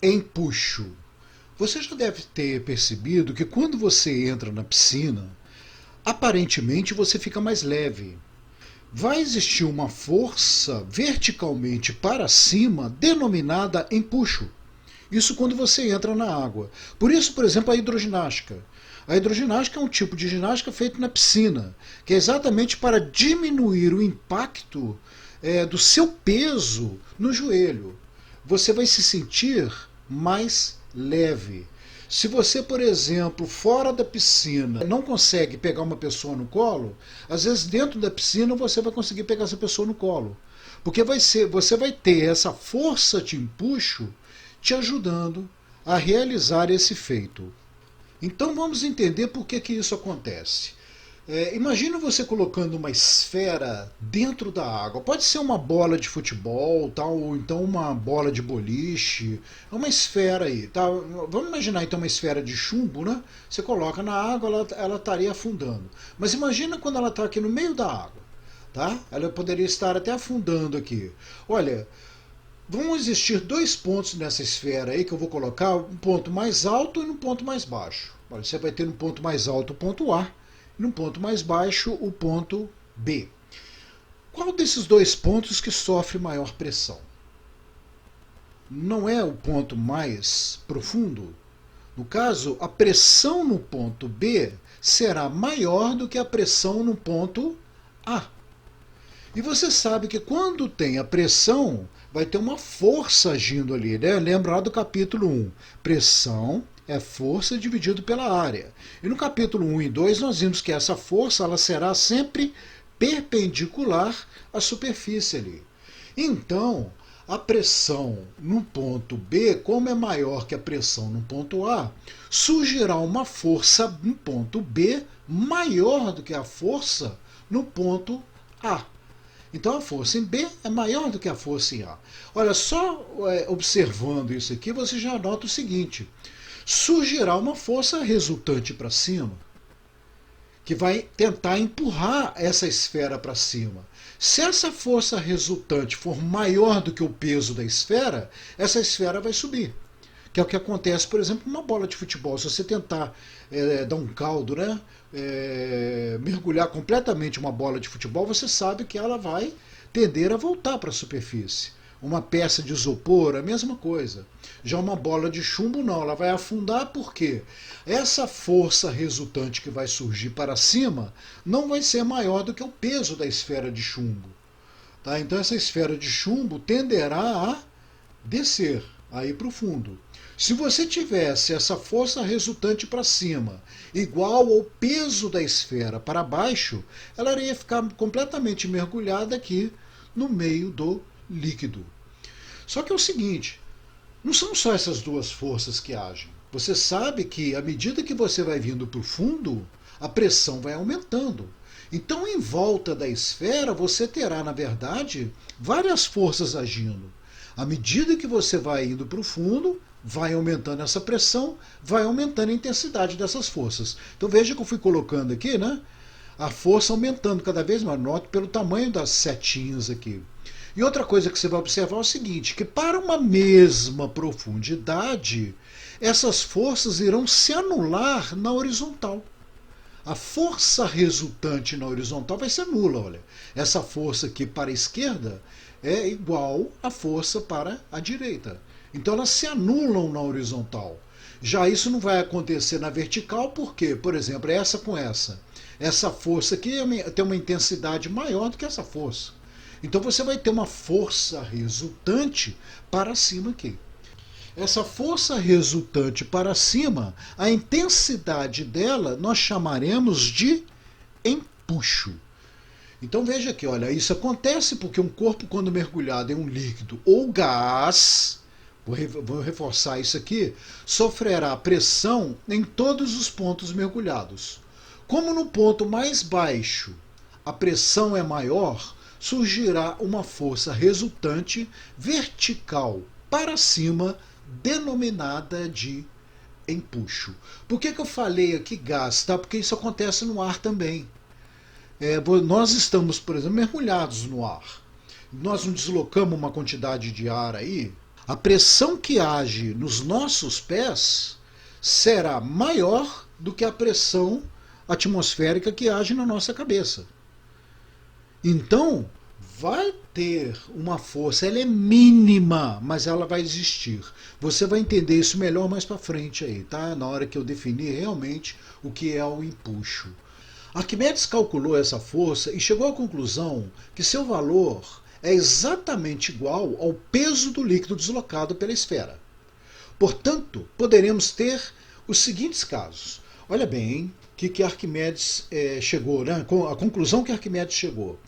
Empuxo. Você já deve ter percebido que quando você entra na piscina, aparentemente você fica mais leve. Vai existir uma força verticalmente para cima denominada empuxo. Isso quando você entra na água. Por isso, por exemplo, a hidroginástica. A hidroginástica é um tipo de ginástica feito na piscina, que é exatamente para diminuir o impacto do seu peso no joelho. Você vai se sentir mais leve. Se você, por exemplo, fora da piscina, não consegue pegar uma pessoa no colo, às vezes dentro da piscina você vai conseguir pegar essa pessoa no colo. Porque você vai ter essa força de empuxo te ajudando a realizar esse feito. Então vamos entender por que isso acontece. Imagina você colocando uma esfera dentro da água. Pode ser uma bola de futebol, tal, ou então uma bola de boliche. É uma esfera aí. Tá? Vamos imaginar então uma esfera de chumbo, né? Você coloca na água, ela estaria afundando. Mas imagina quando ela está aqui no meio da água. Tá? Ela poderia estar até afundando aqui. Olha, vão existir dois pontos nessa esfera aí que eu vou colocar, um ponto mais alto e um ponto mais baixo. Olha, você vai ter no ponto mais alto o ponto A e no ponto mais baixo o ponto B. Qual desses dois pontos que sofre maior pressão? Não é o ponto mais profundo? No caso, a pressão no ponto B será maior do que a pressão no ponto A. E você sabe que quando tem a pressão, vai ter uma força agindo ali, né? Lembra lá do capítulo 1. Pressão é força dividido pela área. E no capítulo 1 e 2 nós vimos que essa força ela será sempre perpendicular à superfície ali. Então, a pressão no ponto B, como é maior que a pressão no ponto A, surgirá uma força no ponto B maior do que a força no ponto A. Então a força em B é maior do que a força em A. Olha, só observando isso aqui, você já nota o seguinte: surgirá uma força resultante para cima, que vai tentar empurrar essa esfera para cima. Se essa força resultante for maior do que o peso da esfera, essa esfera vai subir. Que é o que acontece, por exemplo, numa bola de futebol. Se você tentar dar um caldo, né? Mergulhar completamente uma bola de futebol, você sabe que ela vai tender a voltar para a superfície. Uma peça de isopor, a mesma coisa. Já uma bola de chumbo, não, ela vai afundar porque essa força resultante que vai surgir para cima não vai ser maior do que o peso da esfera de chumbo. Tá? Então essa esfera de chumbo tenderá a descer, a ir para o fundo. Se você tivesse essa força resultante para cima igual ao peso da esfera para baixo, ela iria ficar completamente mergulhada aqui no meio do líquido. Só que é o seguinte, não são só essas duas forças que agem. Você sabe que à medida que você vai vindo para o fundo, a pressão vai aumentando. Então, em volta da esfera, você terá, na verdade, várias forças agindo. À medida que você vai indo para o fundo, vai aumentando essa pressão, vai aumentando a intensidade dessas forças. Então veja que eu fui colocando aqui, né? A força aumentando cada vez mais, note pelo tamanho das setinhas aqui. E outra coisa que você vai observar é o seguinte, que para uma mesma profundidade, essas forças irão se anular na horizontal. A força resultante na horizontal vai ser nula, olha. Essa força aqui para a esquerda é igual à força para a direita. Então elas se anulam na horizontal. Já isso não vai acontecer na vertical, porque, por exemplo, essa com essa. Essa força aqui tem uma intensidade maior do que essa força. Então você vai ter uma força resultante para cima aqui. Essa força resultante para cima, a intensidade dela nós chamaremos de empuxo. Então veja aqui, olha, isso acontece porque um corpo quando mergulhado em um líquido ou gás, vou reforçar isso aqui, sofrerá pressão em todos os pontos mergulhados. Como no ponto mais baixo a pressão é maior, surgirá uma força resultante vertical para cima, denominada de empuxo. Por que eu falei aqui gás? Tá? Porque isso acontece no ar também. Nós estamos, por exemplo, mergulhados no ar. Nós não deslocamos uma quantidade de ar aí. A pressão que age nos nossos pés será maior do que a pressão atmosférica que age na nossa cabeça. Então, vai ter uma força, ela é mínima, mas ela vai existir. Você vai entender isso melhor mais para frente aí, tá? Na hora que eu definir realmente o que é o empuxo. Arquimedes calculou essa força e chegou à conclusão que seu valor é exatamente igual ao peso do líquido deslocado pela esfera. Portanto, poderemos ter os seguintes casos. Olha bem, que Arquimedes chegou, né? A conclusão que Arquimedes chegou.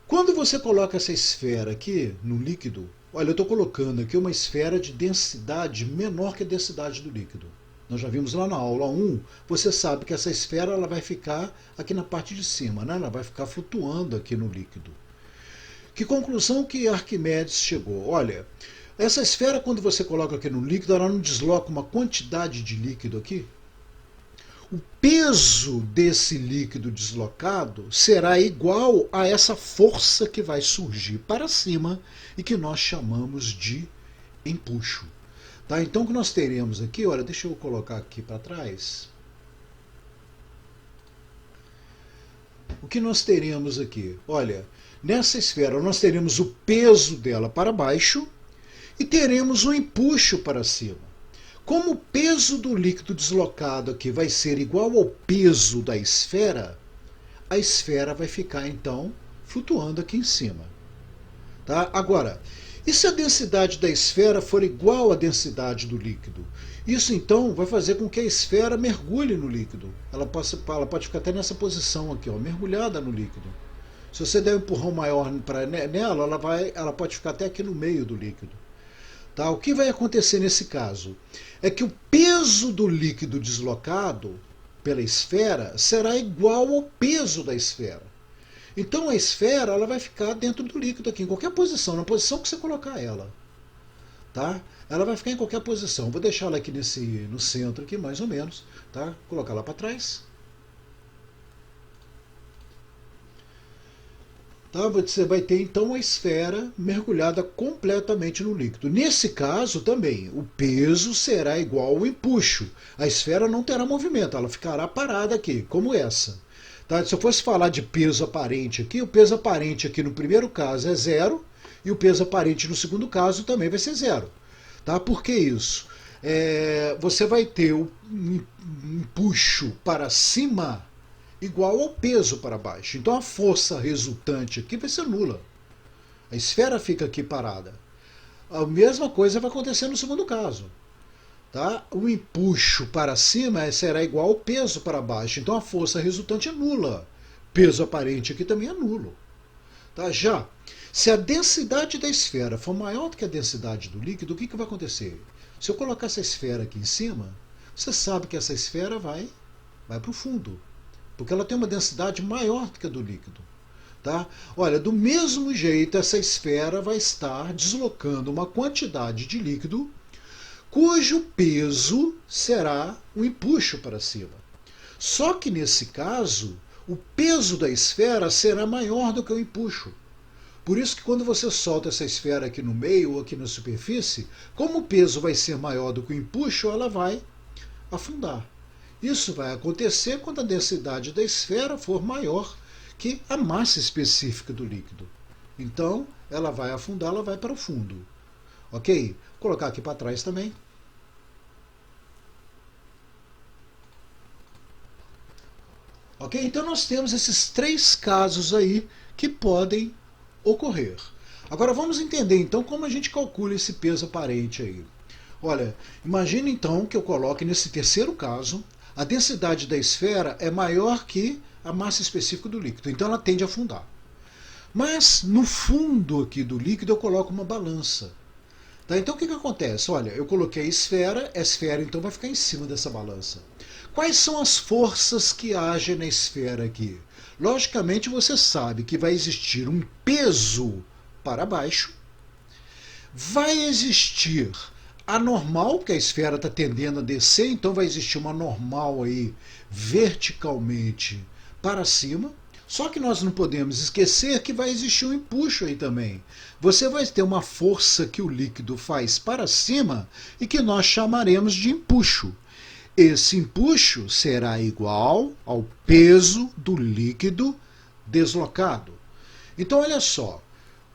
Quando você coloca essa esfera aqui no líquido, olha, eu estou colocando aqui uma esfera de densidade menor que a densidade do líquido. Nós já vimos lá na aula 1, você sabe que essa esfera ela vai ficar aqui na parte de cima, né? Ela vai ficar flutuando aqui no líquido. Que conclusão que Arquimedes chegou? Olha, essa esfera quando você coloca aqui no líquido, ela não desloca uma quantidade de líquido aqui? O peso desse líquido deslocado será igual a essa força que vai surgir para cima e que nós chamamos de empuxo. Tá? Então o que nós teremos aqui, olha, deixa eu colocar aqui para trás. O que nós teremos aqui? Olha, nessa esfera nós teremos o peso dela para baixo e teremos um empuxo para cima. Como o peso do líquido deslocado aqui vai ser igual ao peso da esfera, a esfera vai ficar então flutuando aqui em cima. Tá? Agora, e se a densidade da esfera for igual à densidade do líquido? Isso então vai fazer com que a esfera mergulhe no líquido. Ela pode ficar até nessa posição aqui, ó, mergulhada no líquido. Se você der um empurrão maior nela, ela pode ficar até aqui no meio do líquido. Tá? O que vai acontecer nesse caso? É que o peso do líquido deslocado pela esfera será igual ao peso da esfera. Então a esfera ela vai ficar dentro do líquido aqui, em qualquer posição, na posição que você colocar ela. Tá? Ela vai ficar em qualquer posição. Vou deixar ela aqui no centro, aqui, mais ou menos. Tá? Colocar lá para trás. Tá? Você vai ter então a esfera mergulhada completamente no líquido. Nesse caso também, o peso será igual ao empuxo. A esfera não terá movimento, ela ficará parada aqui, como essa. Tá? Se eu fosse falar de peso aparente aqui, o peso aparente aqui no primeiro caso é zero, e o peso aparente no segundo caso também vai ser zero. Tá? Por que isso? Você vai ter um empuxo para cima igual ao peso para baixo. Então a força resultante aqui vai ser nula. A esfera fica aqui parada. A mesma coisa vai acontecer no segundo caso. Tá? O empuxo para cima será igual ao peso para baixo. Então a força resultante é nula. Peso aparente aqui também é nulo. Tá? Já, se a densidade da esfera for maior do que a densidade do líquido, o que vai acontecer? Se eu colocar essa esfera aqui em cima, você sabe que essa esfera vai para o fundo. Porque ela tem uma densidade maior do que a do líquido. Tá? Olha, do mesmo jeito, essa esfera vai estar deslocando uma quantidade de líquido cujo peso será um empuxo para cima. Só que nesse caso, o peso da esfera será maior do que o empuxo. Por isso que quando você solta essa esfera aqui no meio ou aqui na superfície, como o peso vai ser maior do que o empuxo, ela vai afundar. Isso vai acontecer quando a densidade da esfera for maior que a massa específica do líquido. Então, ela vai afundar, ela vai para o fundo. Ok? Vou colocar aqui para trás também. Ok? Então, nós temos esses três casos aí que podem ocorrer. Agora, vamos entender, então, como a gente calcula esse peso aparente aí. Olha, imagine, então, que eu coloque nesse terceiro caso a densidade da esfera é maior que a massa específica do líquido, então ela tende a afundar. Mas no fundo aqui do líquido eu coloco uma balança. Tá? Então o que acontece? Olha, eu coloquei a esfera então vai ficar em cima dessa balança. Quais são as forças que agem na esfera aqui? Logicamente você sabe que vai existir um peso para baixo, vai existir a normal, porque a esfera está tendendo a descer, então vai existir uma normal aí verticalmente para cima. Só que nós não podemos esquecer que vai existir um empuxo aí também. Você vai ter uma força que o líquido faz para cima e que nós chamaremos de empuxo. Esse empuxo será igual ao peso do líquido deslocado. Então, olha só.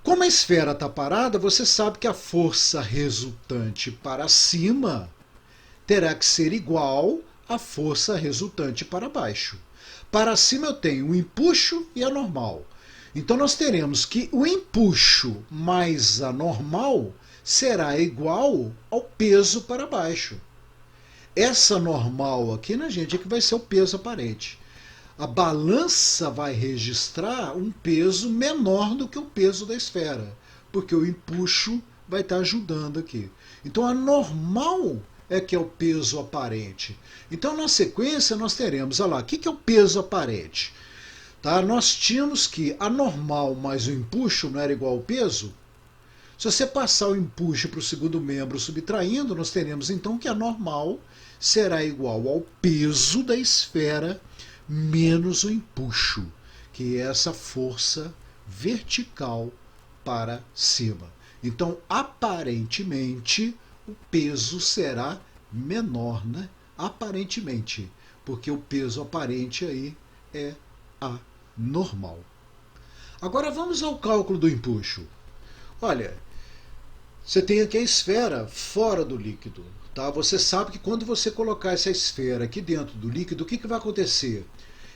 Como a esfera está parada, você sabe que a força resultante para cima terá que ser igual à força resultante para baixo. Para cima eu tenho o empuxo e a normal. Então nós teremos que o empuxo mais a normal será igual ao peso para baixo. Essa normal aqui, né, gente, é que vai ser o peso aparente. A balança vai registrar um peso menor do que o peso da esfera, porque o empuxo vai estar ajudando aqui. Então a normal é que é o peso aparente. Então na sequência nós teremos, olha lá, o que é o peso aparente? Tá? Nós tínhamos que a normal mais o empuxo não era igual ao peso. Se você passar o empuxo para o segundo membro subtraindo, nós teremos então que a normal será igual ao peso da esfera menos o empuxo, que é essa força vertical para cima. Então, aparentemente, o peso será menor, né? Aparentemente, porque o peso aparente aí é a normal. Agora vamos ao cálculo do empuxo. Olha, você tem aqui a esfera fora do líquido. Tá? Você sabe que quando você colocar essa esfera aqui dentro do líquido, o que vai acontecer?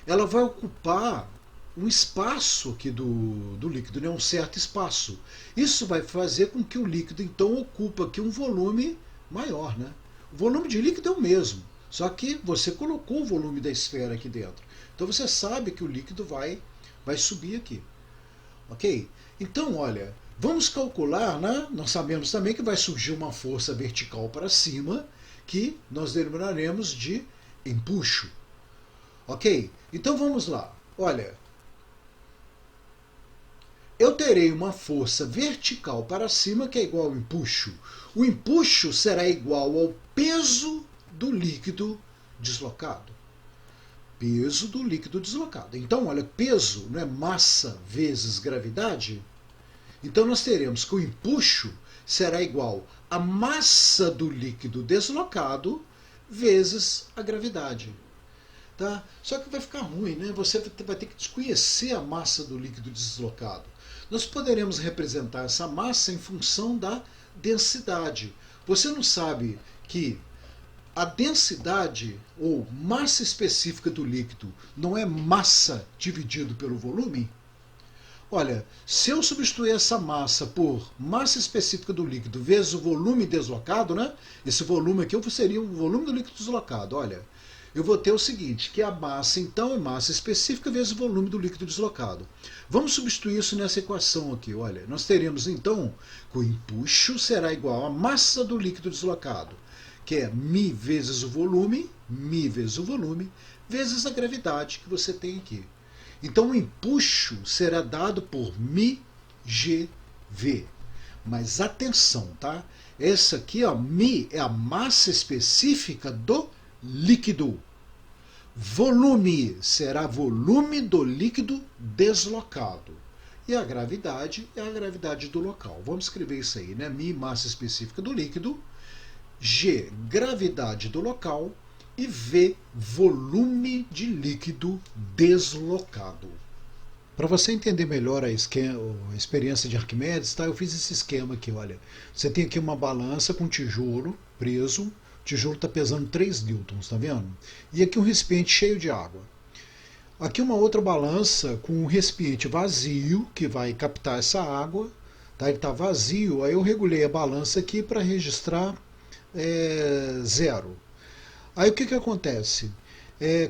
Ela vai ocupar um espaço aqui do líquido, né? Um certo espaço. Isso vai fazer com que o líquido, então, ocupe aqui um volume maior. Né? O volume de líquido é o mesmo, só que você colocou o volume da esfera aqui dentro. Então você sabe que o líquido vai subir aqui. Ok? Então, olha, vamos calcular, né? Nós sabemos também que vai surgir uma força vertical para cima, que nós denominaremos de empuxo. Ok? Então vamos lá. Olha, eu terei uma força vertical para cima que é igual ao empuxo. O empuxo será igual ao peso do líquido deslocado. Peso do líquido deslocado. Então, olha, peso não é massa vezes gravidade? Então nós teremos que o empuxo será igual a massa do líquido deslocado vezes a gravidade. Tá? Só que vai ficar ruim, né? Você vai ter que desconhecer a massa do líquido deslocado. Nós poderemos representar essa massa em função da densidade. Você não sabe que a densidade ou massa específica do líquido não é massa dividido pelo volume? Olha, se eu substituir essa massa por massa específica do líquido vezes o volume deslocado, né? Esse volume aqui seria o volume do líquido deslocado. Olha, eu vou ter o seguinte, que a massa então é massa específica vezes o volume do líquido deslocado. Vamos substituir isso nessa equação aqui. Olha, nós teremos então que o empuxo será igual à massa do líquido deslocado, que é μ vezes o volume, vezes a gravidade que você tem aqui. Então o empuxo será dado por μgv. Mas atenção, tá? Essa aqui, ó, μ é a massa específica do líquido. Volume será volume do líquido deslocado. E a gravidade é a gravidade do local. Vamos escrever isso aí, né? μ, massa específica do líquido, g, gravidade do local, e V, volume de líquido deslocado. Para você entender melhor a experiência de Arquimedes, tá? Eu fiz esse esquema aqui, olha. Você tem aqui uma balança com tijolo preso, o tijolo está pesando 3 newtons, tá vendo? E aqui um recipiente cheio de água. Aqui uma outra balança com um recipiente vazio, que vai captar essa água, tá? Ele está vazio, aí eu regulei a balança aqui para registrar 0. Aí o que acontece?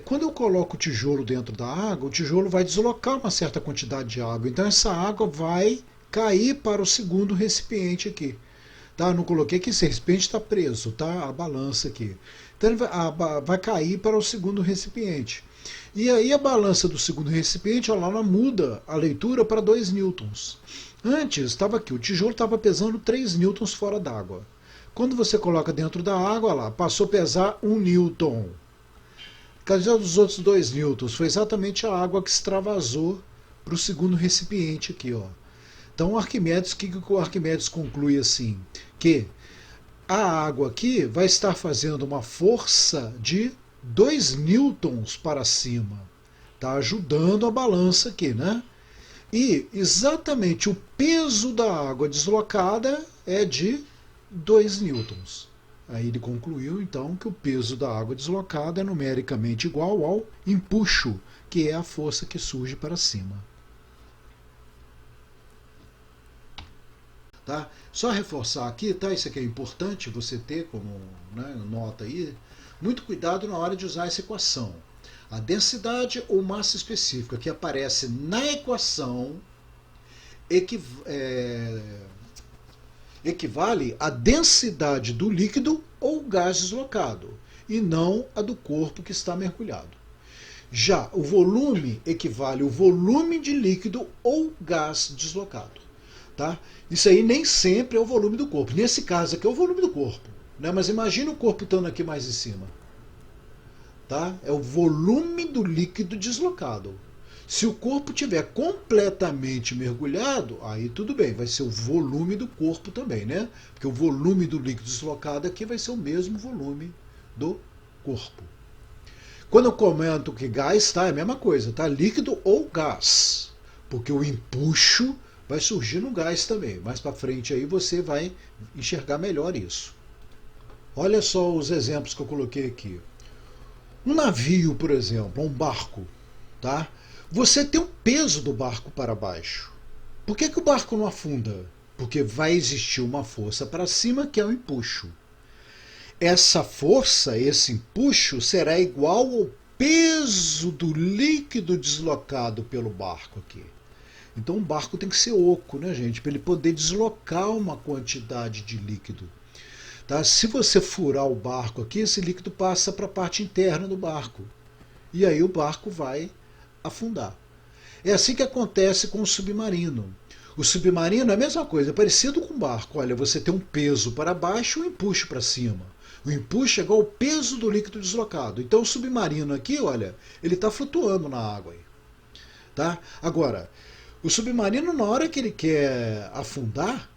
Quando eu coloco o tijolo dentro da água, o tijolo vai deslocar uma certa quantidade de água. Então essa água vai cair para o segundo recipiente aqui. Tá? Eu não coloquei que esse recipiente está preso, tá? A balança aqui. Então ele vai cair para o segundo recipiente. E aí a balança do segundo recipiente, olha lá, ela muda a leitura para 2 newtons. Antes estava aqui, o tijolo estava pesando 3 newtons fora d'água. Quando você coloca dentro da água, lá, passou a pesar 1 newton. Cadê os outros 2 newtons? Foi exatamente a água que extravasou para o segundo recipiente aqui, ó. Então, o Arquimedes, o que o Arquimedes conclui assim? Que a água aqui vai estar fazendo uma força de 2 newtons para cima. Está ajudando a balança aqui, né? E exatamente o peso da água deslocada é de 2 newtons. Aí ele concluiu então que o peso da água deslocada é numericamente igual ao empuxo, que é a força que surge para cima. Tá? Só reforçar aqui, tá? Isso aqui é importante você ter como, né, nota aí. Muito cuidado na hora de usar essa equação. A densidade ou massa específica que aparece na equação equivale à densidade do líquido ou gás deslocado, e não a do corpo que está mergulhado. Já o volume equivale ao volume de líquido ou gás deslocado. Tá? Isso aí nem sempre é o volume do corpo. Nesse caso aqui é o volume do corpo. Né? Mas imagina o corpo estando aqui mais em cima. Tá? É o volume do líquido deslocado. Se o corpo estiver completamente mergulhado, aí tudo bem, vai ser o volume do corpo também, né? Porque o volume do líquido deslocado aqui vai ser o mesmo volume do corpo. Quando eu comento que gás, tá? É a mesma coisa, tá? Líquido ou gás. Porque o empuxo vai surgir no gás também. Mais para frente aí você vai enxergar melhor isso. Olha só os exemplos que eu coloquei aqui. Um navio, por exemplo, um barco, tá? Você tem o peso do barco para baixo. Por que o barco não afunda? Porque vai existir uma força para cima que é o empuxo. Essa força, esse empuxo, será igual ao peso do líquido deslocado pelo barco aqui. Então o barco tem que ser oco, né, gente? Para ele poder deslocar uma quantidade de líquido. Tá? Se você furar o barco aqui, esse líquido passa para a parte interna do barco. E aí o barco vai afundar. É assim que acontece com o submarino. O submarino é a mesma coisa, é parecido com o barco. Olha, você tem um peso para baixo e um empuxo para cima. O empuxo é igual ao peso do líquido deslocado. Então o submarino aqui, olha, ele está flutuando na água. Aí. Tá? Agora, o submarino, na hora que ele quer afundar,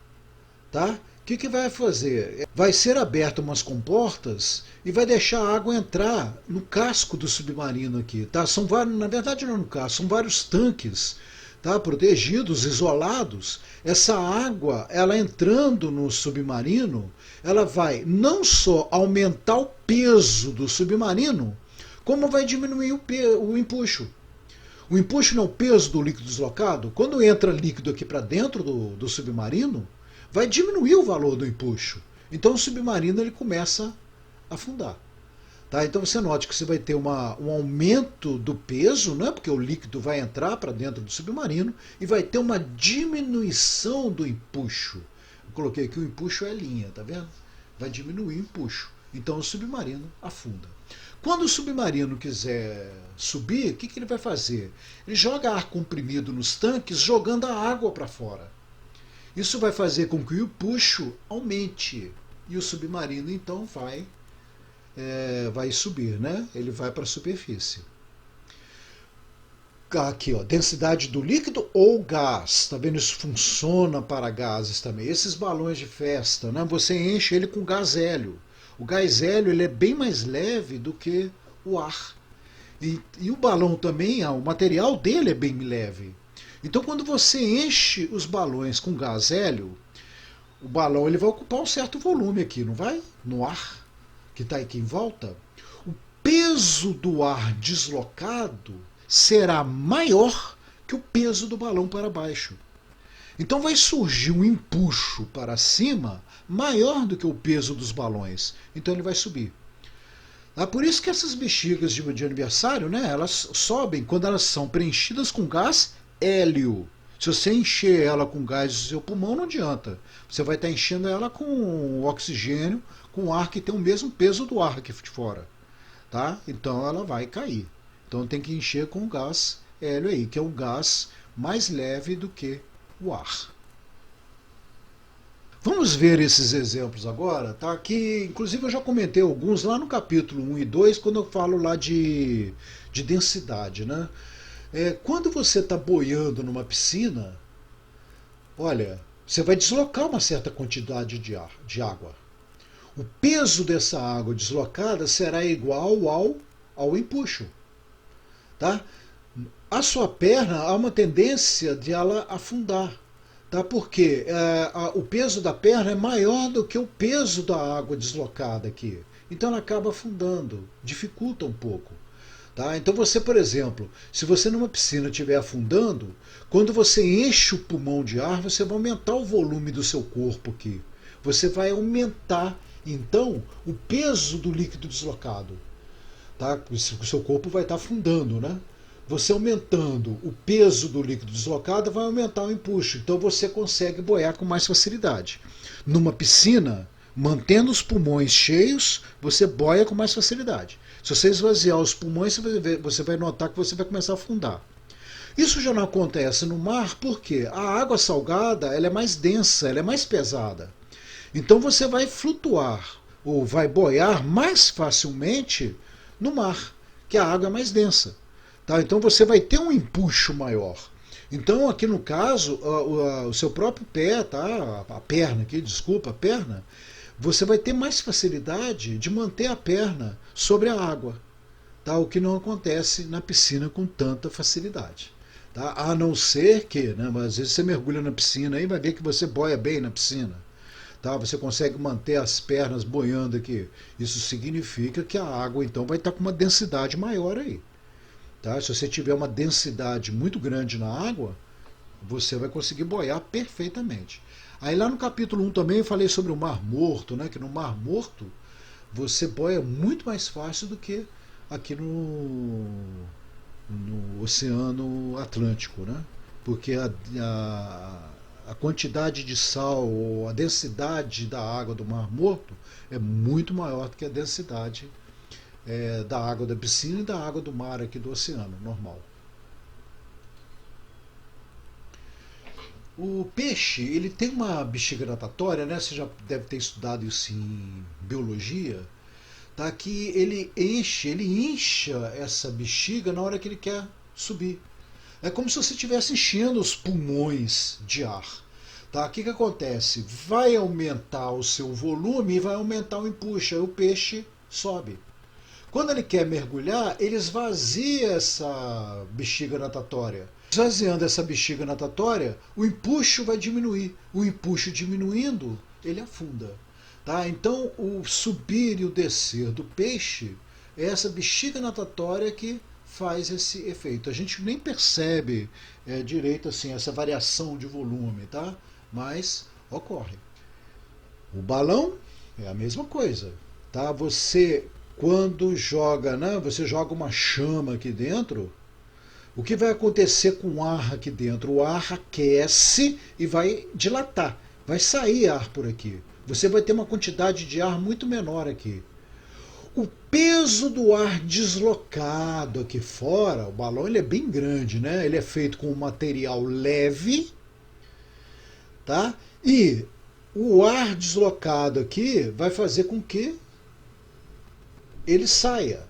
tá? O que vai fazer? Vai ser aberto umas comportas e vai deixar a água entrar no casco do submarino aqui. Tá? São vários, na verdade não é no casco, são vários tanques, tá? Protegidos, isolados. Essa água, ela entrando no submarino, ela vai não só aumentar o peso do submarino, como vai diminuir o empuxo. O empuxo não é o peso do líquido deslocado. Quando entra líquido aqui para dentro do submarino, vai diminuir o valor do empuxo. Então o submarino ele começa a afundar. Tá? Então você note que você vai ter um aumento do peso, né? Porque o líquido vai entrar para dentro do submarino, e vai ter uma diminuição do empuxo. Eu coloquei aqui o empuxo é linha, tá vendo? Vai diminuir o empuxo. Então o submarino afunda. Quando o submarino quiser subir, o que ele vai fazer? Ele joga ar comprimido nos tanques, jogando a água para fora. Isso vai fazer com que o empuxo aumente. E o submarino, então, vai subir, né? Ele vai para a superfície. Aqui, ó, densidade do líquido ou gás. Tá vendo? Isso funciona para gases também. Esses balões de festa, né? Você enche ele com gás hélio. O gás hélio ele é bem mais leve do que o ar. E o balão também, o material dele é bem leve. Então, quando você enche os balões com gás hélio, o balão ele vai ocupar um certo volume aqui, não vai? No ar que está aqui em volta. O peso do ar deslocado será maior que o peso do balão para baixo. Então vai surgir um empuxo para cima maior do que o peso dos balões. Então ele vai subir. Por isso que essas bexigas de aniversário, né, elas sobem quando elas são preenchidas com gás hélio. Se você encher ela com gás do seu pulmão, não adianta. Você vai estar enchendo ela com oxigênio, com ar que tem o mesmo peso do ar aqui de fora. Tá? Então ela vai cair. Então tem que encher com o gás hélio aí, que é um gás mais leve do que o ar. Vamos ver esses exemplos agora, tá? Que inclusive eu já comentei alguns lá no capítulo 1 e 2, quando eu falo lá de densidade, né? Quando você está boiando numa piscina, olha, você vai deslocar uma certa quantidade de água. O peso dessa água deslocada será igual ao empuxo, tá? A sua perna há uma tendência de ela afundar, tá? Porque o peso da perna é maior do que o peso da água deslocada aqui. Então ela acaba afundando, dificulta um pouco. Tá? Então você, por exemplo, se você numa piscina estiver afundando, quando você enche o pulmão de ar, você vai aumentar o volume do seu corpo aqui. Você vai aumentar, então, o peso do líquido deslocado. Tá? O seu corpo vai estar afundando, né? Você aumentando o peso do líquido deslocado vai aumentar o empuxo. Então você consegue boiar com mais facilidade. Numa piscina, mantendo os pulmões cheios, você boia com mais facilidade. Se você esvaziar os pulmões, você vai notar que você vai começar a afundar. Isso já não acontece no mar porque a água salgada ela é mais densa, ela é mais pesada. Então você vai flutuar ou vai boiar mais facilmente no mar, que a água é mais densa. Tá? Então você vai ter um empuxo maior. Então aqui no caso, o seu próprio pé, tá? A perna aqui, desculpa, a perna, você vai ter mais facilidade de manter a perna sobre a água, tá? O que não acontece na piscina com tanta facilidade. Tá? A não ser que, né, mas às vezes você mergulha na piscina e vai ver que você boia bem na piscina. Tá? Você consegue manter as pernas boiando aqui. Isso significa que a água então vai estar com uma densidade maior aí. Tá? Se você tiver uma densidade muito grande na água, você vai conseguir boiar perfeitamente. Aí lá no capítulo 1 também eu falei sobre o Mar Morto, né? Que no Mar Morto você boia muito mais fácil do que aqui no Oceano Atlântico, né? Porque a quantidade de sal ou a densidade da água do Mar Morto é muito maior do que a densidade da água da piscina e da água do mar aqui do oceano normal. O peixe, ele tem uma bexiga natatória, né? Você já deve ter estudado isso em biologia, tá? Que ele incha essa bexiga na hora que ele quer subir. É como se você estivesse enchendo os pulmões de ar. Tá? O que acontece? Vai aumentar o seu volume e vai aumentar o empuxo, aí o peixe sobe. Quando ele quer mergulhar, ele esvazia essa bexiga natatória. Esvaziando essa bexiga natatória, o empuxo vai diminuir. O empuxo diminuindo, ele afunda. Tá? Então, o subir e o descer do peixe é essa bexiga natatória que faz esse efeito. A gente nem percebe direito assim essa variação de volume, tá? Mas ocorre. O balão é a mesma coisa. Tá? Você, quando joga, né, você joga uma chama aqui dentro, o que vai acontecer com o ar aqui dentro? O ar aquece e vai dilatar, vai sair ar por aqui. Você vai ter uma quantidade de ar muito menor aqui. O peso do ar deslocado aqui fora, o balão ele é bem grande, né? Ele é feito com um material leve, tá? E o ar deslocado aqui vai fazer com que ele saia.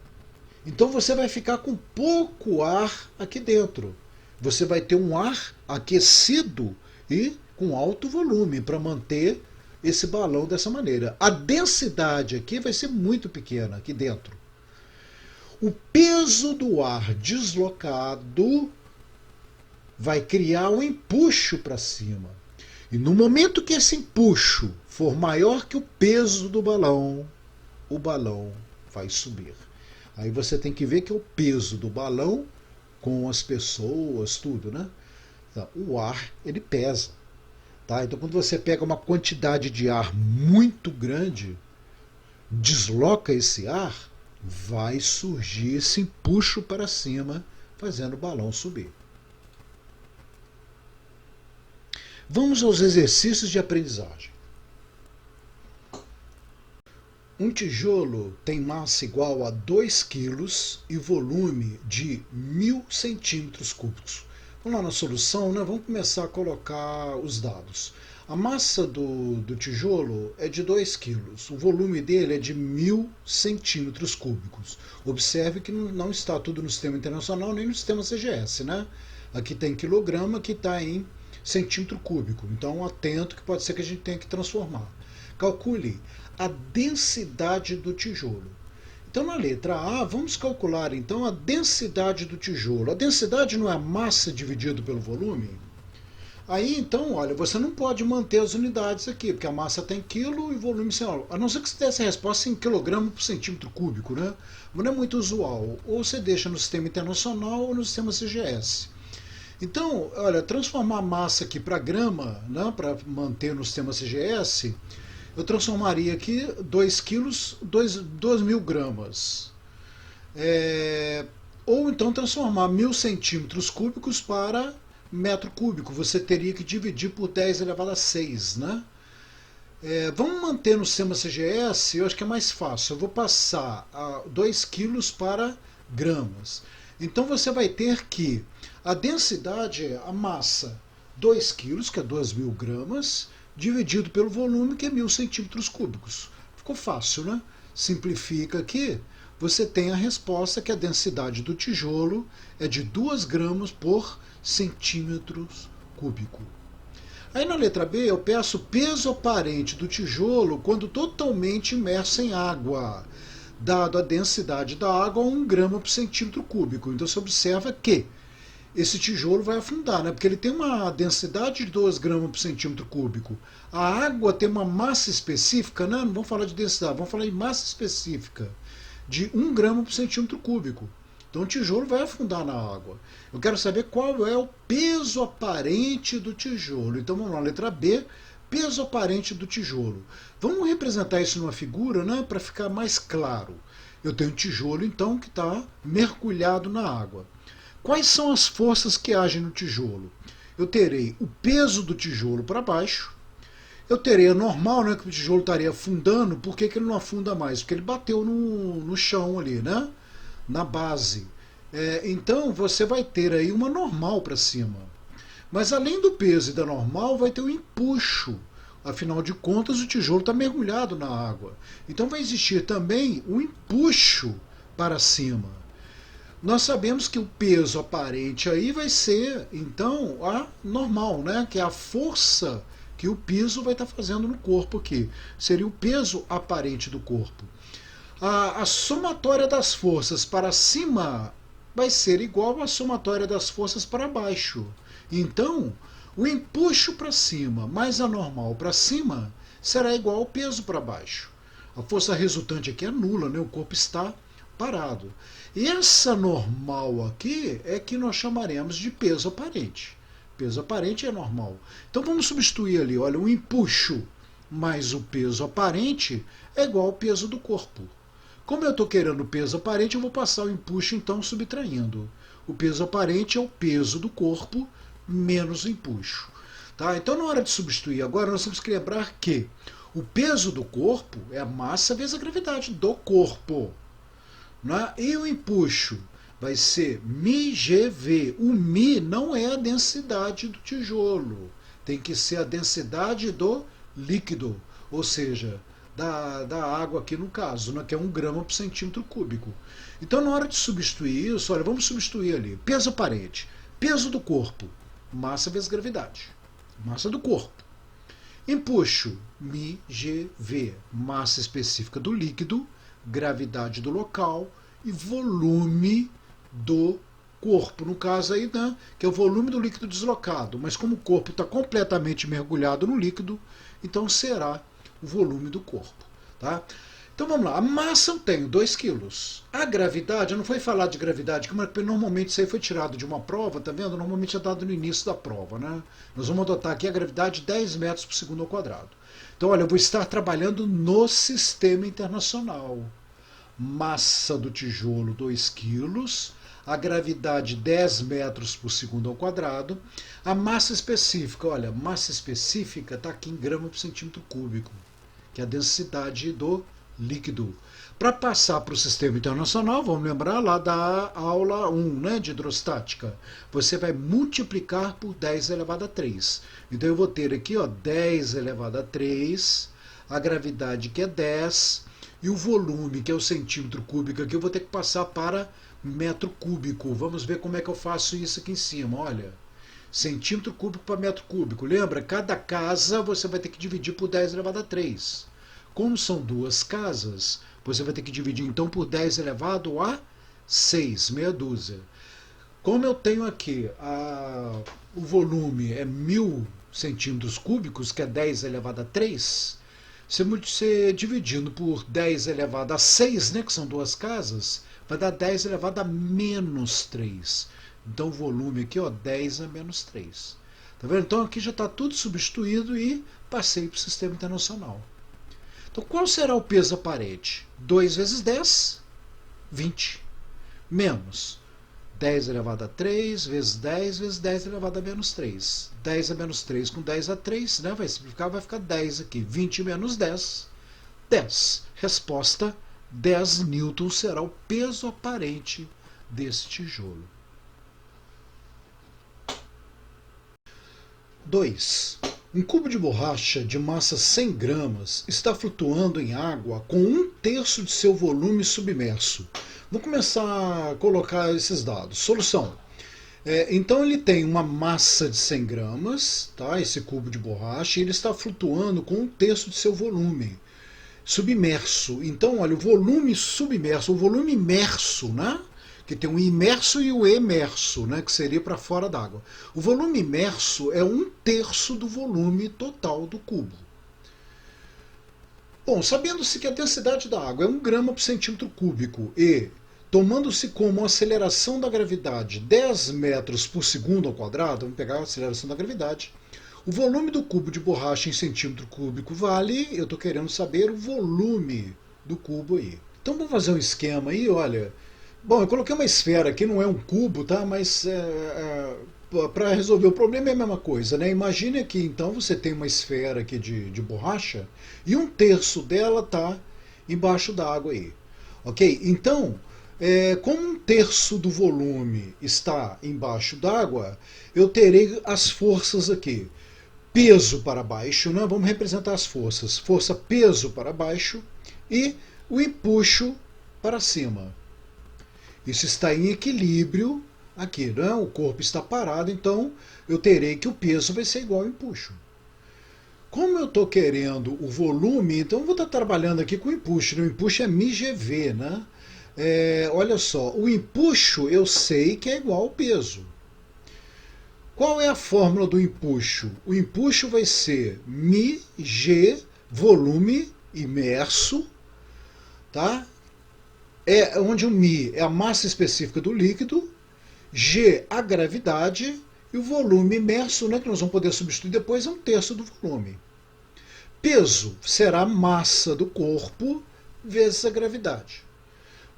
Então você vai ficar com pouco ar aqui dentro. Você vai ter um ar aquecido e com alto volume para manter esse balão dessa maneira. A densidade aqui vai ser muito pequena aqui dentro. O peso do ar deslocado vai criar um empuxo para cima. E no momento que esse empuxo for maior que o peso do balão, o balão vai subir. Aí você tem que ver que é o peso do balão com as pessoas, tudo, né? Então, o ar, ele pesa. Tá? Então, quando você pega uma quantidade de ar muito grande, desloca esse ar, vai surgir esse empuxo para cima, fazendo o balão subir. Vamos aos exercícios de aprendizagem. Um tijolo tem massa igual a 2 kg e volume de 1000 centímetros cúbicos. Vamos lá na solução, né? Vamos começar a colocar os dados. A massa do tijolo é de 2 quilos. O volume dele é de 1.000 centímetros cúbicos. Observe que não está tudo no sistema internacional nem no sistema CGS, né? Aqui tem quilograma, que está em centímetro cúbico. Então, atento que pode ser que a gente tenha que transformar. Calcule a densidade do tijolo. Então, na letra A, vamos calcular então a densidade do tijolo. A densidade não é a massa dividido pelo volume? Aí, então, olha, você não pode manter as unidades aqui, porque a massa tem quilo e o volume sem óleo. A não ser que você desse a resposta em quilograma por centímetro cúbico, né? Mas não é muito usual. Ou você deixa no sistema internacional ou no sistema CGS. Então, olha, transformar a massa aqui para grama, né, para manter no sistema CGS, eu transformaria aqui 2 quilos, 2.000 gramas. Ou então transformar 1.000 centímetros cúbicos para metro cúbico. Você teria que dividir por 10 elevado a 6, né? Vamos manter no sistema CGS, eu acho que é mais fácil. Eu vou passar 2 quilos para gramas. Então você vai ter que a densidade é a massa 2 quilos, que é 2.000 gramas, dividido pelo volume, que é 1.000 centímetros cúbicos. Ficou fácil, né? Simplifica aqui, você tem a resposta que a densidade do tijolo é de 2 gramas por centímetros cúbico. Aí na letra B eu peço o peso aparente do tijolo quando totalmente imerso em água, dado a densidade da água a 1 grama por centímetro cúbico. Então você observa que esse tijolo vai afundar, né? Porque ele tem uma densidade de 2 gramas por centímetro cúbico. A água tem uma massa específica, né? Não vamos falar de densidade, vamos falar de massa específica, de 1 grama por centímetro cúbico. Então o tijolo vai afundar na água. Eu quero saber qual é o peso aparente do tijolo. Então vamos lá, letra B, peso aparente do tijolo. Vamos representar isso numa figura, né, para ficar mais claro. Eu tenho um tijolo, então, que está mergulhado na água. Quais são as forças que agem no tijolo? Eu terei o peso do tijolo para baixo. Eu terei a normal, né, que o tijolo estaria afundando. Por que ele não afunda mais? Porque ele bateu no chão ali, né? Na base. Então você vai ter aí uma normal para cima. Mas além do peso e da normal, vai ter um empuxo. Afinal de contas, o tijolo está mergulhado na água. Então vai existir também um empuxo para cima. Nós sabemos que o peso aparente aí vai ser, então, a normal, né? Que é a força que o piso vai estar fazendo no corpo aqui. Seria o peso aparente do corpo. A somatória das forças para cima vai ser igual à somatória das forças para baixo. Então, o empuxo para cima mais a normal para cima será igual ao peso para baixo. A força resultante aqui é nula, né? O corpo está parado. E essa normal aqui é que nós chamaremos de peso aparente. Peso aparente é normal. Então vamos substituir ali, olha, o empuxo mais o peso aparente é igual ao peso do corpo. Como eu estou querendo o peso aparente, eu vou passar o empuxo então subtraindo. O peso aparente é o peso do corpo menos o empuxo. Tá? Então na hora de substituir agora, nós temos que lembrar que o peso do corpo é a massa vezes a gravidade do corpo. Né? E o empuxo vai ser μgv. O μ não é a densidade do tijolo. Tem que ser a densidade do líquido. Ou seja, da água aqui no caso, né, que é 1 grama por centímetro cúbico. Então na hora de substituir isso, olha, vamos substituir ali. Peso aparente. Peso do corpo. Massa vezes gravidade. Massa do corpo. Empuxo. μgv. Massa específica do líquido. Gravidade do local e volume do corpo, no caso aí, né, que é o volume do líquido deslocado, mas como o corpo está completamente mergulhado no líquido, então será o volume do corpo. Tá? Então vamos lá, a massa eu tenho 2 quilos. A gravidade, eu não fui falar de gravidade, porque normalmente isso aí foi tirado de uma prova, tá vendo? Normalmente é dado no início da prova, né? Nós vamos adotar aqui a gravidade de 10 metros por segundo ao quadrado. Então, olha, eu vou estar trabalhando no sistema internacional. Massa do tijolo 2 quilos, a gravidade 10 metros por segundo ao quadrado, a massa específica, olha, massa específica está aqui em grama por centímetro cúbico, que é a densidade do líquido. Para passar para o sistema internacional, vamos lembrar lá da aula 1, né, de hidrostática, você vai multiplicar por 10 elevado a 3. Então eu vou ter aqui, ó, 10 elevado a 3, a gravidade que é 10, e o volume, que é o centímetro cúbico, aqui eu vou ter que passar para metro cúbico. Vamos ver como é que eu faço isso aqui em cima, olha. Centímetro cúbico para metro cúbico. Lembra, cada casa você vai ter que dividir por 10 elevado a 3. Como são duas casas, você vai ter que dividir então por 10 elevado a 6, meia dúzia. Como eu tenho aqui o volume é 1000 centímetros cúbicos, que é 10 elevado a 3, você dividindo por 10 elevado a 6, né, que são duas casas, vai dar 10 elevado a menos 3. Então o volume aqui, ó, 10 a menos 3. Tá vendo? Então aqui já está tudo substituído e passei para o sistema internacional. Então qual será o peso aparente? 2 vezes 10, 20. Menos 10 elevado a 3 vezes 10 vezes 10 elevado a menos 3. 10 a menos 3 com 10 a 3, né? Vai simplificar, vai ficar 10 aqui. 20 menos 10, 10. Resposta, 10 newtons será o peso aparente desse tijolo. 2. Um cubo de borracha de massa 100 gramas está flutuando em água com 1/3 de seu volume submerso. Vou começar a colocar esses dados. Solução. Então ele tem uma massa de 100 gramas, tá? Esse cubo de borracha, e ele está flutuando com 1/3 de seu volume submerso. Então, olha, o volume submerso, o volume imerso, né? Que tem o imerso e o emerso, né, que seria para fora d'água. O volume imerso é 1/3 do volume total do cubo. Bom, sabendo-se que a densidade da água é 1 grama por centímetro cúbico e tomando-se como aceleração da gravidade 10 metros por segundo ao quadrado, vamos pegar a aceleração da gravidade, o volume do cubo de borracha em centímetro cúbico vale, eu estou querendo saber o volume do cubo aí. Então vamos fazer um esquema aí, olha. Bom, eu coloquei uma esfera aqui, não é um cubo, tá? Mas para resolver o problema é a mesma coisa, né? Imagine que então você tem uma esfera aqui de borracha e 1/3 dela está embaixo d'água aí. Ok? Então, como 1/3 do volume está embaixo d'água, eu terei as forças aqui. Peso para baixo, né? Vamos representar as forças. Força peso para baixo e o empuxo para cima. Isso está em equilíbrio aqui, né? O corpo está parado, então eu terei que o peso vai ser igual ao empuxo. Como eu estou querendo o volume, então eu vou estar trabalhando aqui com o empuxo. O empuxo é μgv, né? Olha só, o empuxo eu sei que é igual ao peso. Qual é a fórmula do empuxo? O empuxo vai ser μg, volume imerso, tá? Onde o μ é a massa específica do líquido, g a gravidade e o volume imerso, né, que nós vamos poder substituir depois, é 1/3 do volume. Peso será a massa do corpo vezes a gravidade.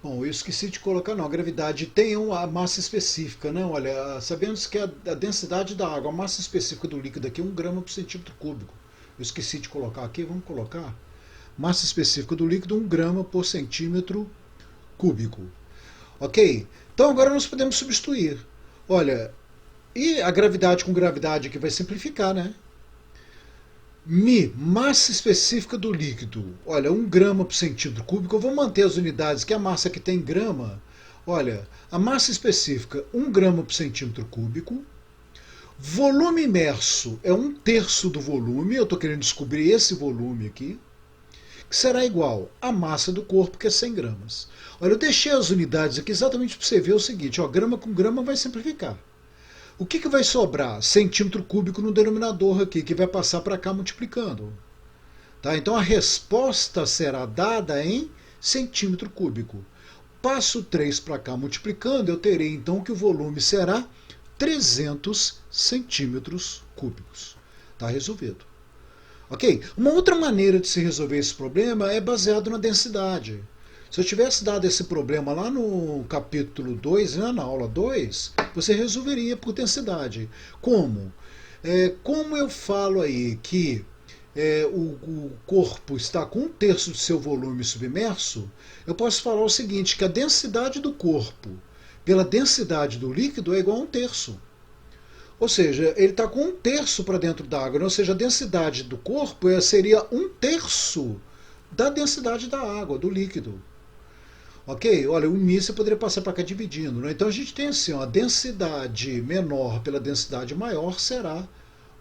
Bom, eu esqueci de colocar, não, a gravidade tem uma massa específica, né? Olha, sabemos que a densidade da água, a massa específica do líquido aqui é 1 grama por centímetro cúbico. Eu esqueci de colocar aqui, vamos colocar. Massa específica do líquido, 1 grama por centímetro cúbico. Ok? Então agora nós podemos substituir. Olha, e a gravidade com gravidade aqui vai simplificar, né? μ, massa específica do líquido. Olha, 1 grama por centímetro cúbico. Eu vou manter as unidades, que é a massa que tem grama. Olha, a massa específica, 1 grama por centímetro cúbico. Volume imerso é 1/3 do volume. Eu estou querendo descobrir esse volume aqui, que será igual à massa do corpo, que é 100 gramas. Olha, eu deixei as unidades aqui exatamente para você ver o seguinte, ó, grama com grama vai simplificar. O que vai sobrar? Centímetro cúbico no denominador aqui, que vai passar para cá multiplicando. Tá? Então a resposta será dada em centímetro cúbico. Passo 3 para cá multiplicando, eu terei então que o volume será 300 centímetros cúbicos. Está resolvido. Ok? Uma outra maneira de se resolver esse problema é baseado na densidade. Se eu tivesse dado esse problema lá no capítulo 2, né, na aula 2, você resolveria por densidade. Como? Como eu falo aí que o corpo está com 1/3 do seu volume submerso, eu posso falar o seguinte, que a densidade do corpo pela densidade do líquido é igual a 1/3. Ou seja, ele está com 1/3 para dentro d'água, ou seja, a densidade do corpo seria 1/3 da densidade da água, do líquido. Ok? Olha, o Mi você poderia passar para cá dividindo. Né? Então a gente tem assim, ó, a densidade menor pela densidade maior será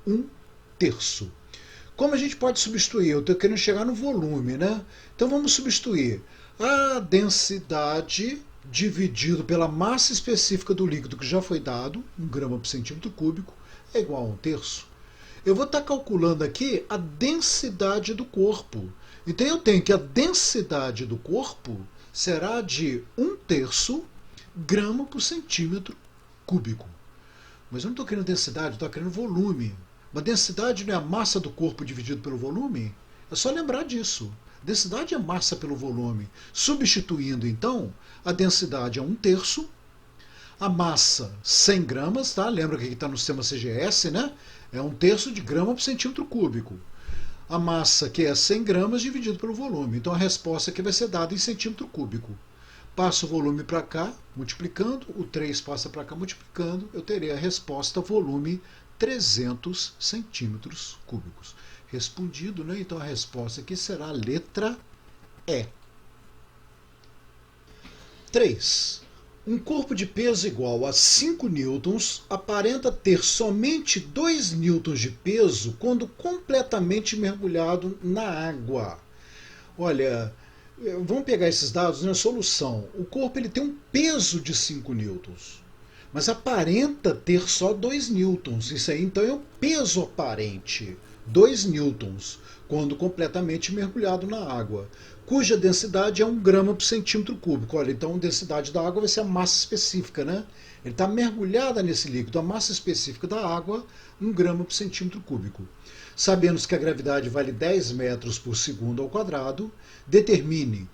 1/3. Como a gente pode substituir? Eu estou querendo chegar no volume, né? Então vamos substituir a densidade dividido pela massa específica do líquido que já foi dado, 1 grama por centímetro cúbico, é igual a 1/3. Eu vou estar calculando aqui a densidade do corpo. Então eu tenho que a densidade do corpo será de 1/3 grama por centímetro cúbico. Mas eu não estou querendo densidade, eu estou querendo volume. Mas densidade não é a massa do corpo dividido pelo volume? É só lembrar disso. Densidade é massa pelo volume. Substituindo, então, a densidade é 1/3, a massa 100 gramas, tá? Lembra que aqui está no sistema CGS, né? É 1/3 de grama por centímetro cúbico. A massa, que é 100 gramas, dividido pelo volume. Então a resposta aqui vai ser dada em centímetro cúbico. Passo o volume para cá, multiplicando, o 3 passa para cá, multiplicando, eu terei a resposta volume 300 centímetros cúbicos. Respondido, né? Então a resposta aqui será a letra E. 3. Um corpo de peso igual a 5 newtons aparenta ter somente 2 newtons de peso quando completamente mergulhado na água. Olha, vamos pegar esses dados na solução. O corpo ele tem um peso de 5 newtons, mas aparenta ter só 2 newtons. Isso aí então é o peso aparente. 2 newtons, quando completamente mergulhado na água, cuja densidade é 1 grama por centímetro cúbico. Olha, então a densidade da água vai ser a massa específica, né? Ele está mergulhada nesse líquido, a massa específica da água, 1 grama por centímetro cúbico. Sabemos que a gravidade vale 10 metros por segundo ao quadrado, determine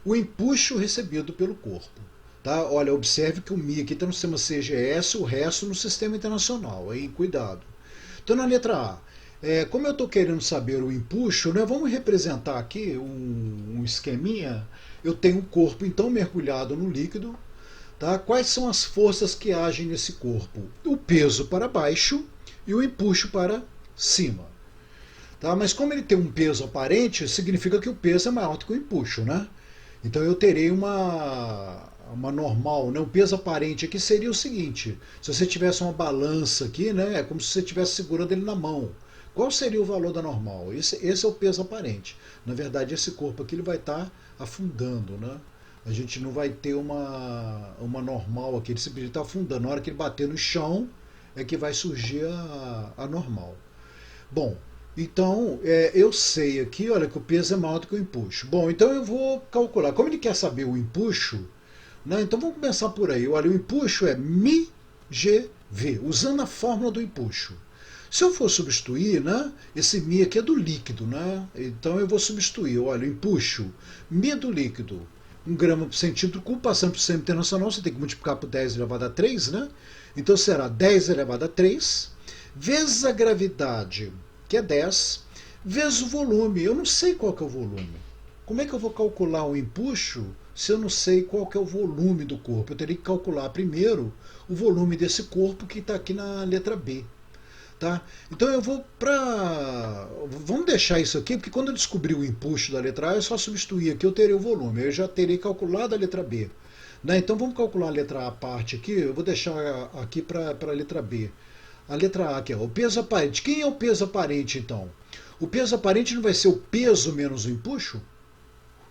o empuxo recebido pelo corpo. Tá? Olha, observe que o Mi aqui está no sistema CGS, o resto no sistema internacional, hein? Cuidado. Então na letra A, como eu estou querendo saber o empuxo, né, vamos representar aqui um esqueminha. Eu tenho um corpo então mergulhado no líquido. Tá? Quais são as forças que agem nesse corpo? O peso para baixo e o empuxo para cima. Tá? Mas como ele tem um peso aparente, significa que o peso é maior do que o empuxo. Né? Então eu terei uma normal, né? O peso aparente aqui seria o seguinte: se você tivesse uma balança aqui, né, é como se você estivesse segurando ele na mão. Qual seria o valor da normal? Esse é o peso aparente. Na verdade, esse corpo aqui ele vai estar afundando. Né? A gente não vai ter uma normal aqui, ele simplesmente está afundando. Na hora que ele bater no chão é que vai surgir a normal. Bom, então eu sei aqui, olha, que o peso é maior do que o empuxo. Bom, então eu vou calcular. Como ele quer saber o empuxo, né, então vamos começar por aí. Olha, o empuxo é μgv, usando a fórmula do empuxo. Se eu for substituir, né, esse Mi aqui é do líquido, né? Então eu vou substituir, olha, o empuxo, Mi do líquido, 1 grama por centímetro cúbico, passando para o sistema internacional, você tem que multiplicar por 10 elevado a 3, né? Então será 10 elevado a 3, vezes a gravidade, que é 10, vezes o volume. Eu não sei qual que é o volume. Como é que eu vou calcular o empuxo se eu não sei qual que é o volume do corpo? Eu teria que calcular primeiro o volume desse corpo que está aqui na letra B. Tá? Então eu vou para... Vamos deixar isso aqui, porque quando eu descobrir o empuxo da letra A, é só substituir aqui, eu terei o volume. Eu já terei calculado a letra B. Né? Então vamos calcular a letra A à parte aqui, eu vou deixar aqui para a letra B. A letra A aqui, ó, o peso aparente. Quem é o peso aparente, então? O peso aparente não vai ser o peso menos o empuxo?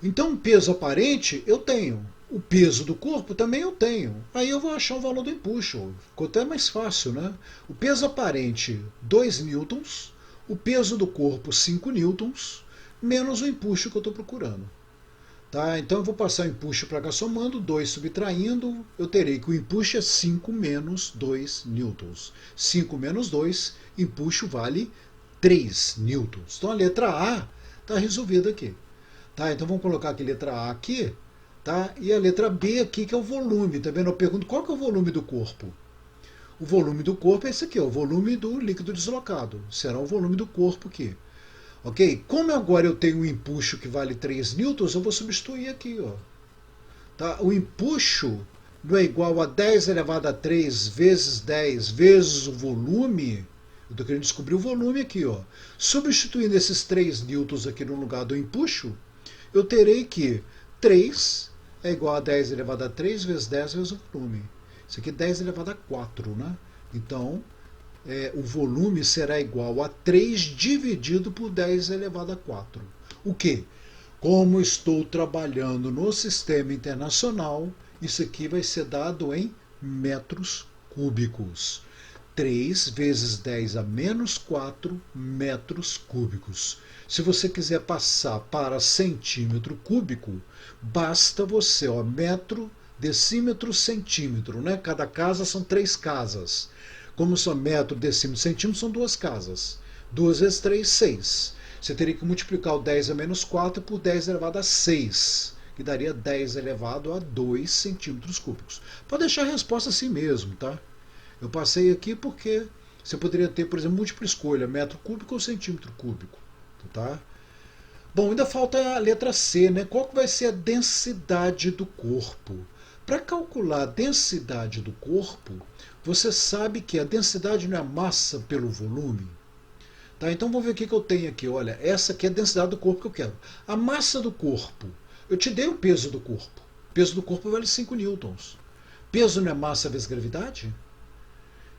Então o peso aparente eu tenho. O peso do corpo também eu tenho. Aí eu vou achar o valor do empuxo. Ficou até mais fácil, né? O peso aparente, 2 newtons. O peso do corpo, 5 newtons. Menos o empuxo que eu estou procurando. Tá? Então eu vou passar o empuxo para cá somando, 2 subtraindo. Eu terei que o empuxo é 5 menos 2 newtons. 5 menos 2, empuxo vale 3 newtons. Então a letra A está resolvida aqui. Tá? Então vamos colocar aqui a letra A aqui. Tá? E a letra B aqui, que é o volume. Tá vendo? Eu pergunto qual que é o volume do corpo. O volume do corpo é esse aqui, ó, o volume do líquido deslocado. Será o volume do corpo aqui. Ok? Como agora eu tenho um empuxo que vale 3 newtons, eu vou substituir aqui. Ó. Tá? O empuxo não é igual a 10 elevado a 3 vezes 10 vezes o volume. Eu estou querendo descobrir o volume aqui. Ó. Substituindo esses 3 newtons aqui no lugar do empuxo, eu terei que 3 é igual a 10 elevado a 3 vezes 10 vezes o volume. Isso aqui é 10 elevado a 4, né? Então, o volume será igual a 3 dividido por 10 elevado a 4. O que? Como estou trabalhando no sistema internacional, isso aqui vai ser dado em metros cúbicos. 3 vezes 10 a menos 4 metros cúbicos. Se você quiser passar para centímetro cúbico, basta você, ó, metro, decímetro, centímetro, né? Cada casa são 3 casas. Como são metro, decímetro, centímetro, são 2 casas. 2 vezes 3, 6. Você teria que multiplicar o 10 a menos 4 por 10 elevado a 6, que daria 10 elevado a 2 centímetros cúbicos. Pode deixar a resposta assim mesmo, tá? Eu passei aqui porque você poderia ter, por exemplo, múltipla escolha, metro cúbico ou centímetro cúbico. Tá? Bom, ainda falta a letra C, né? Qual que vai ser a densidade do corpo? Para calcular a densidade do corpo, você sabe que a densidade não é a massa pelo volume. Tá? Então vamos ver o que eu tenho aqui. Olha, essa aqui é a densidade do corpo que eu quero. A massa do corpo. Eu te dei o peso do corpo. O peso do corpo vale 5 newtons. Peso não é massa vezes gravidade?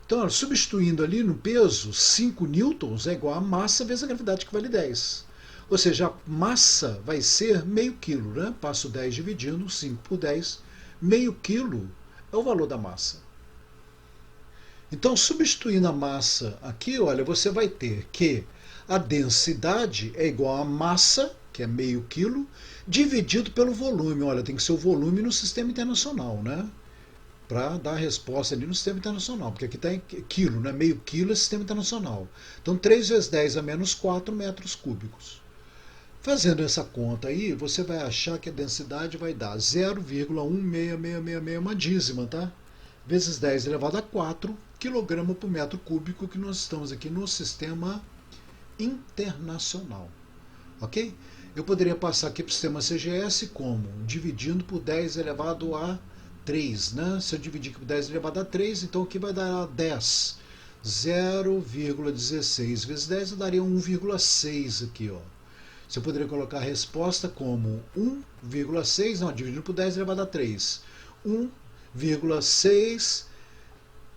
Então, substituindo ali no peso, 5 newtons é igual a massa vezes a gravidade, que vale 10. Ou seja, a massa vai ser meio quilo, né? Passo 10 dividindo, 5 por 10. Meio quilo é o valor da massa. Então, substituindo a massa aqui, olha, você vai ter que a densidade é igual a massa, que é meio quilo, dividido pelo volume. Olha, tem que ser o volume no sistema internacional, né? Para dar a resposta ali no sistema internacional, porque aqui está em quilo, né? Meio quilo é sistema internacional. Então 3 vezes 10 a menos 4 metros cúbicos. Fazendo essa conta aí, você vai achar que a densidade vai dar 0,16666, uma dízima, tá? Vezes 10 elevado a 4 kg por metro cúbico, que nós estamos aqui no sistema internacional. Ok? Eu poderia passar aqui para o sistema CGS como? Dividindo por 10 elevado a 3, né? Se eu dividir por 10 elevado a 3, então aqui vai dar 10. 0,16 vezes 10 eu daria 1,6 aqui, ó. Você poderia colocar a resposta como 1,6, não, dividido por 10 elevado a 3. 1,6,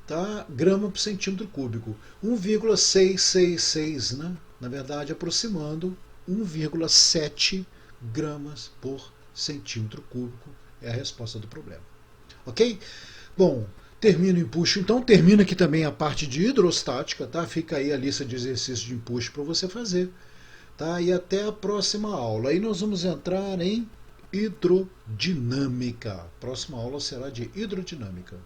tá, grama por centímetro cúbico. 1,666, né? Na verdade, aproximando 1,7 gramas por centímetro cúbico é a resposta do problema. Ok? Bom, termina o empuxo, então termina aqui também a parte de hidrostática, tá? Fica aí a lista de exercícios de empuxo para você fazer, tá? E até a próxima aula. Aí nós vamos entrar em hidrodinâmica. A próxima aula será de hidrodinâmica.